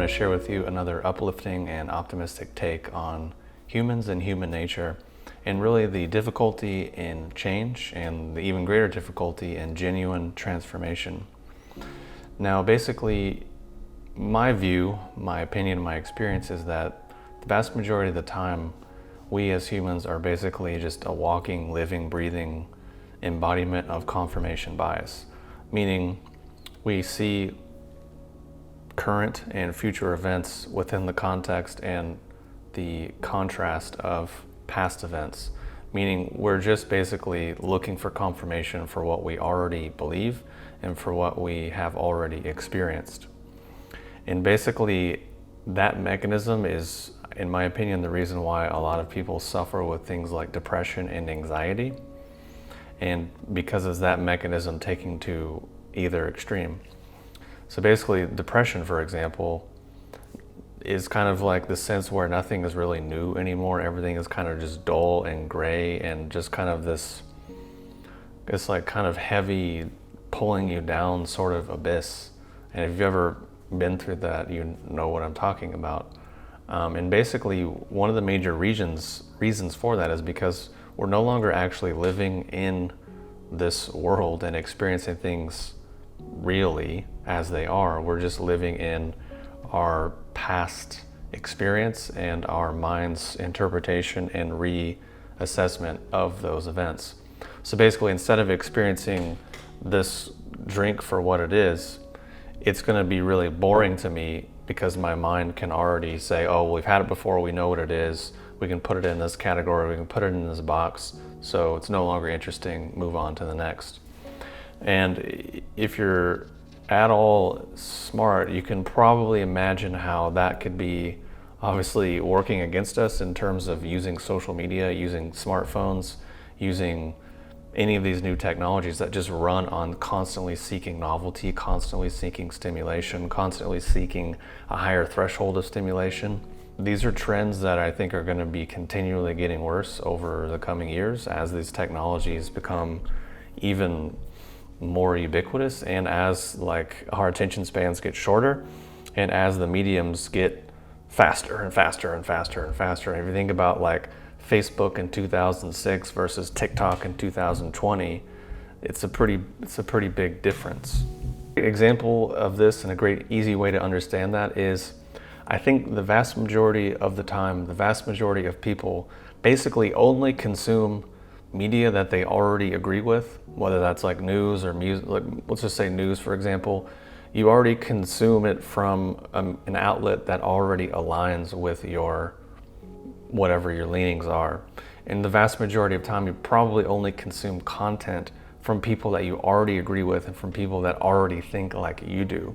to share with you another uplifting and optimistic take on humans and human nature, and really the difficulty in change and the even greater difficulty in genuine transformation. Now, basically, my view, my opinion, my experience is that the vast majority of the time, we as humans are basically just a walking, living, breathing embodiment of confirmation bias, meaning we see current and future events within the context and the contrast of past events, meaning we're just basically looking for confirmation for what we already believe and for what we have already experienced. And basically that mechanism is, in my opinion, the reason why a lot of people suffer with things like depression and anxiety, and because of that mechanism taking to either extreme. So basically, depression, for example, is kind of like the sense where nothing is really new anymore. Everything is kind of just dull and gray and just kind of this like kind of heavy, pulling you down sort of abyss. And if you've ever been through that, you know what I'm talking about. And basically, one of the major reasons for that is because we're no longer actually living in this world and experiencing things really as they are. We're just living in our past experience and our mind's interpretation and reassessment of those events. So basically, instead of experiencing this drink for what it is, it's going to be really boring to me because my mind can already say, oh, we've had it before, we know what it is, we can put it in this category, we can put it in this box, so it's no longer interesting, move on to the next. And if you're at all smart, you can probably imagine how that could be obviously working against us in terms of using social media, using smartphones, using any of these new technologies that just run on constantly seeking novelty, constantly seeking stimulation, constantly seeking a higher threshold of stimulation. These are trends that I think are going to be continually getting worse over the coming years as these technologies become even more ubiquitous, and as like our attention spans get shorter, and as the mediums get faster and faster and faster and faster. And if you think about like Facebook in 2006 versus TikTok in 2020, it's a pretty big difference. An example of this, and a great easy way to understand that, is I think the vast majority of the time, the vast majority of people basically only consume media that they already agree with, whether that's like news or music. Like, let's just say news, for example. You already consume it from an outlet that already aligns with your whatever your leanings are. And the vast majority of time, you probably only consume content from people that you already agree with and from people that already think like you do.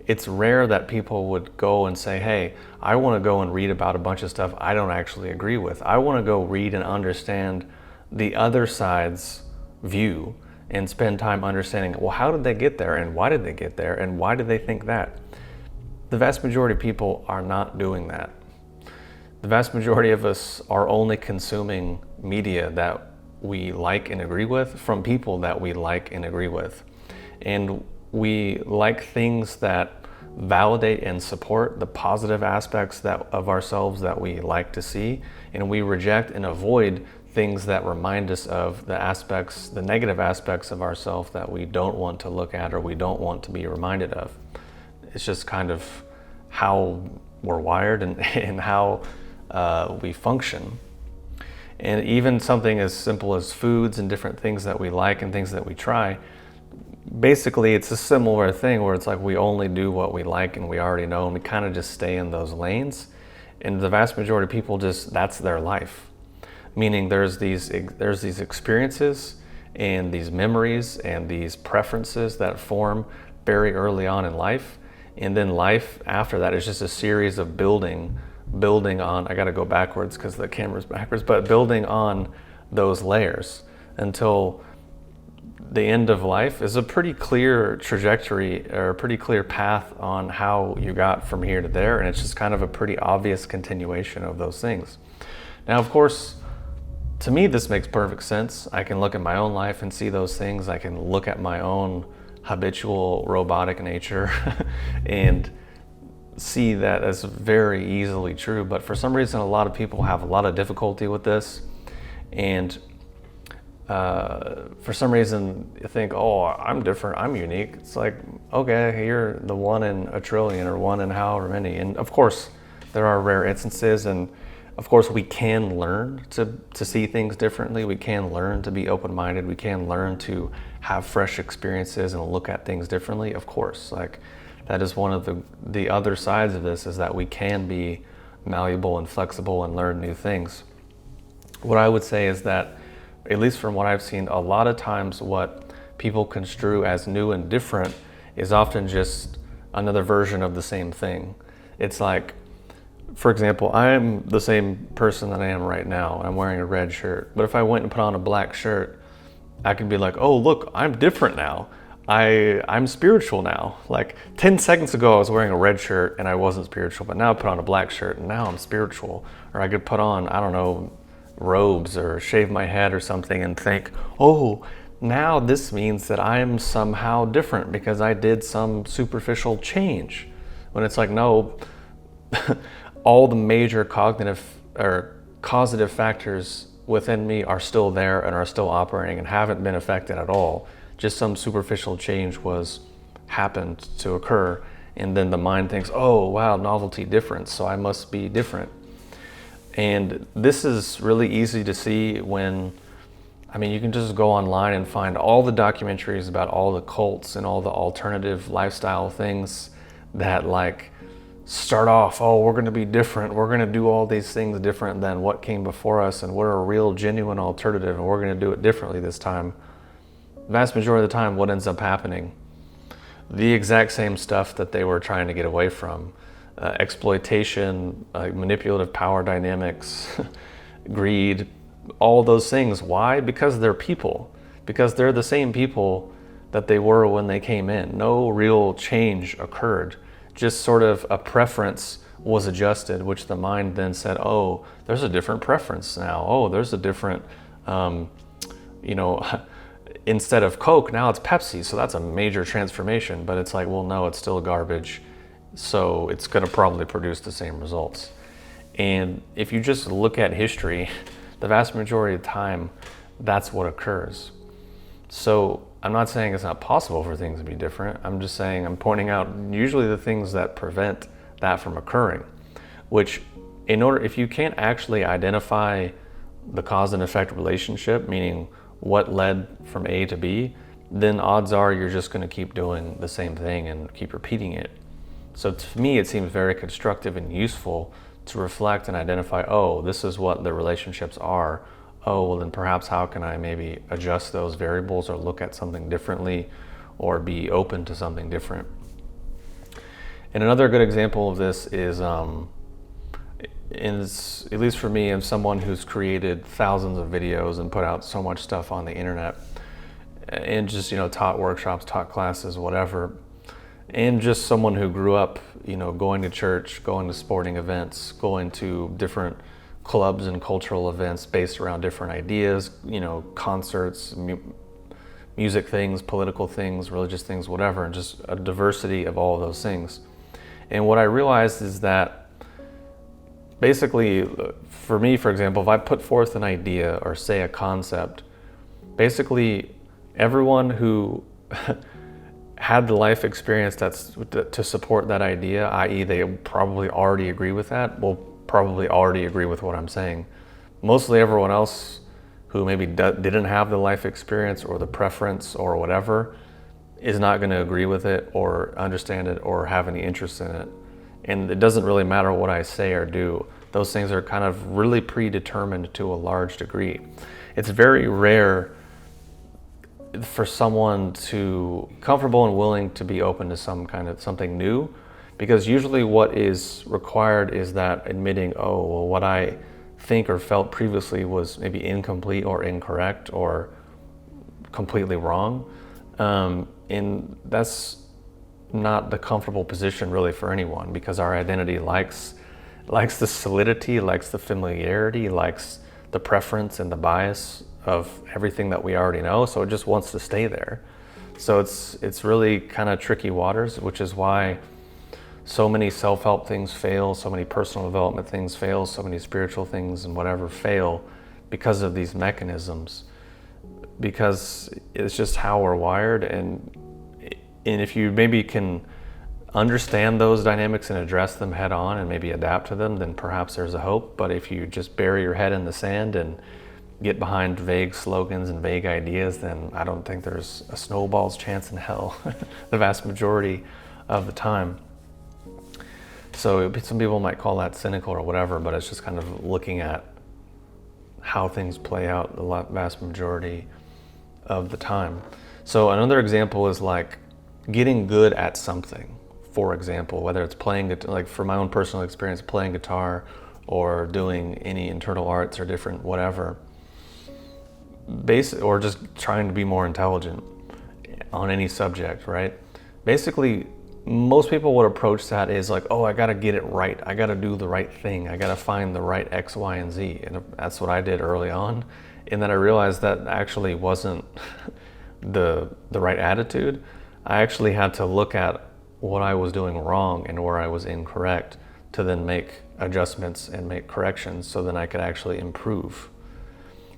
It's rare that people would go and say, hey, I want to go and read about a bunch of stuff I don't actually agree with. I want to go read and understand the other side's view and spend time understanding, well, how did they get there, and why did they get there, and why did they think that? The vast majority of people are not doing that. The vast majority of us are only consuming media that we like and agree with from people that we like and agree with. And we like things that validate and support the positive aspects of ourselves that we like to see, and we reject and avoid things that remind us of the negative aspects of ourselves that we don't want to look at or we don't want to be reminded of. It's just kind of how we're wired and how we function. And even something as simple as foods and different things that we like and things that we try, basically it's a similar thing where it's like we only do what we like and we already know, and we kind of just stay in those lanes. And the vast majority of people that's their life. Meaning there's these experiences and these memories and these preferences that form very early on in life, and then life after that is just a series of building on, I gotta go backwards because the camera's backwards, but building on those layers until the end of life is a pretty clear trajectory or a pretty clear path on how you got from here to there, and it's just kind of a pretty obvious continuation of those things. Now, of course, to me, this makes perfect sense. I can look at my own life and see those things. I can look at my own habitual robotic nature and see that as very easily true, but for some reason, a lot of people have a lot of difficulty with this. And for some reason, you think, oh, I'm different, I'm unique. It's like, okay, you're the one in a trillion or one in however many. And of course, there are rare instances, and of course, we can learn to see things differently. We can learn to be open-minded. We can learn to have fresh experiences and look at things differently. Of course, like that is one of the other sides of this, is that we can be malleable and flexible and learn new things. What I would say is that, at least from what I've seen, a lot of times what people construe as new and different is often just another version of the same thing. It's like, for example, I'm the same person that I am right now. I'm wearing a red shirt. But if I went and put on a black shirt, I could be like, oh, look, I'm different now. I'm spiritual now. Like 10 seconds ago, I was wearing a red shirt and I wasn't spiritual, but now I put on a black shirt and now I'm spiritual. Or I could put on, I don't know, robes or shave my head or something and think, oh, now this means that I'm somehow different because I did some superficial change. When it's like, no, all the major cognitive or causative factors within me are still there and are still operating and haven't been affected at all. Just some superficial change happened to occur, and then the mind thinks, oh wow, novelty, difference, so I must be different. And this is really easy to see when, I mean, you can just go online and find all the documentaries about all the cults and all the alternative lifestyle things that like start off, oh, we're going to be different, we're going to do all these things different than what came before us, and we're a real genuine alternative and we're going to do it differently this time. The vast majority of the time, what ends up happening, the exact same stuff that they were trying to get away from, exploitation, manipulative power dynamics, greed, all those things. Why? Because they're people, because they're the same people that they were when they came in. No real change occurred. Just sort of a preference was adjusted, which the mind then said, oh, there's a different preference now. Oh, there's a different, instead of Coke, now it's Pepsi. So that's a major transformation. But it's like, well, no, it's still garbage. So it's going to probably produce the same results. And if you just look at history, the vast majority of the time, that's what occurs. So I'm not saying it's not possible for things to be different. I'm just saying, I'm pointing out usually the things that prevent that from occurring, which if you can't actually identify the cause and effect relationship, meaning what led from A to B, then odds are you're just going to keep doing the same thing and keep repeating it. So to me, it seems very constructive and useful to reflect and identify, oh, this is what the relationships are. Oh, well, then perhaps how can I maybe adjust those variables or look at something differently or be open to something different. And another good example of this is at least for me, I'm someone who's created thousands of videos and put out so much stuff on the internet and just, taught workshops, taught classes, whatever. And just someone who grew up, going to church, going to sporting events, going to different clubs and cultural events based around different ideas, concerts, music things, political things, religious things, whatever, and just a diversity of all of those things. And what I realized is that basically, for me, for example, if I put forth an idea or say a concept, basically everyone who had the life experience that's to support that idea, i.e. they probably already agree with that, will probably already agree with what I'm saying. Mostly everyone else who maybe didn't have the life experience or the preference or whatever is not going to agree with it or understand it or have any interest in it. And it doesn't really matter what I say or do. Those things are kind of really predetermined to a large degree. It's very rare for someone to comfortable and willing to be open to some kind of something new, because usually what is required is that admitting, oh, well, what I think or felt previously was maybe incomplete or incorrect or completely wrong. And that's not the comfortable position really for anyone, because our identity likes the solidity, likes the familiarity, likes the preference and the bias of everything that we already know, so it just wants to stay there. So it's really kind of tricky waters, which is why so many self-help things fail, so many personal development things fail, so many spiritual things and whatever fail because of these mechanisms, because it's just how we're wired. And if you maybe can understand those dynamics and address them head on and maybe adapt to them, then perhaps there's a hope. But if you just bury your head in the sand and get behind vague slogans and vague ideas, then I don't think there's a snowball's chance in hell the vast majority of the time. So some people might call that cynical or whatever, but it's just kind of looking at how things play out the vast majority of the time. So another example is like getting good at something. For example, whether it's playing, like for my own personal experience, playing guitar or doing any internal arts or different whatever, or just trying to be more intelligent on any subject, right? Basically, most people would approach that is like, oh, I gotta get it right. I gotta do the right thing. I gotta find the right X, Y, and Z. And that's what I did early on. And then I realized that actually wasn't the right attitude. I actually had to look at what I was doing wrong and where I was incorrect to then make adjustments and make corrections so then I could actually improve.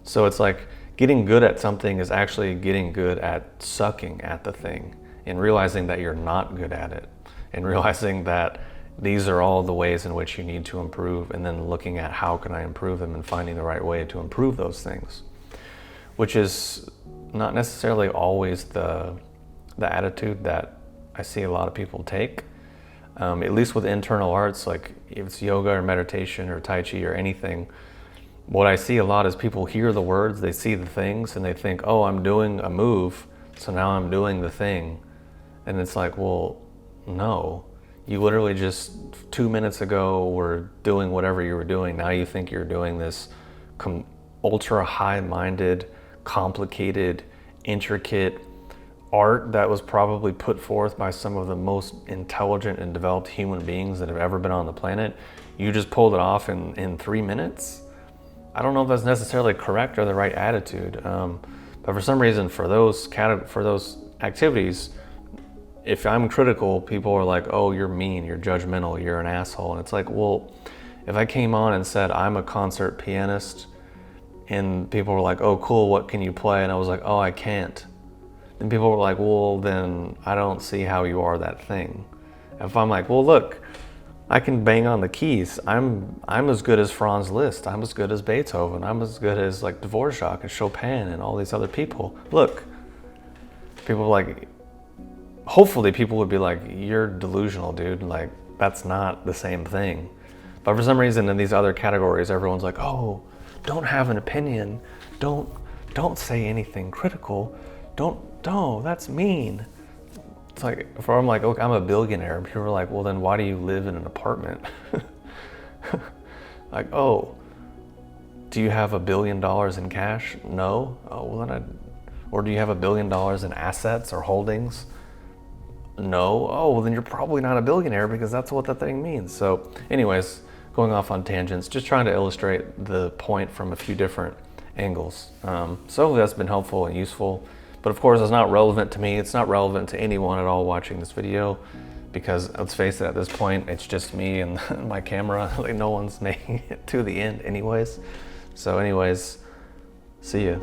So it's like getting good at something is actually getting good at sucking at the thing and realizing that you're not good at it and realizing that these are all the ways in which you need to improve, and then looking at how can I improve them and finding the right way to improve those things, which is not necessarily always the attitude that I see a lot of people take, at least with internal arts, like if it's yoga or meditation or Tai Chi or anything. What I see a lot is people hear the words, they see the things, and they think, oh, I'm doing a move, so now I'm doing the thing. And it's like, well, no. You literally just 2 minutes ago were doing whatever you were doing. Now you think you're doing this ultra high-minded, complicated, intricate art that was probably put forth by some of the most intelligent and developed human beings that have ever been on the planet. You just pulled it off in 3 minutes. I don't know if that's necessarily correct or the right attitude, but for some reason, for those activities, if I'm critical, people are like, oh, you're mean, you're judgmental, you're an asshole. And it's like, well, if I came on and said I'm a concert pianist and people were like, oh, cool, what can you play? And I was like, oh, I can't. Then people were like, well, then I don't see how you are that thing. If I'm like, well, look, I can bang on the keys. I'm as good as Franz Liszt. I'm as good as Beethoven. I'm as good as like Dvorak and Chopin and all these other people. Look, people like, hopefully people would be like, you're delusional, dude. Like, that's not the same thing. But for some reason in these other categories, everyone's like, oh, don't have an opinion. Don't say anything critical. No, that's mean. It's like, if I'm like, okay, I'm a billionaire, people are like, well, then why do you live in an apartment? Like, oh, do you have $1 billion in cash? No. Oh, well, then or do you have $1 billion in assets or holdings? No. Oh, well, then you're probably not a billionaire, because that's what that thing means. So anyways, going off on tangents, just trying to illustrate the point from a few different angles. So hopefully that's been helpful and useful. But of course, it's not relevant to me. It's not relevant to anyone at all watching this video, because let's face it, at this point, it's just me and my camera. Like, no one's making it to the end anyways. So anyways, see ya.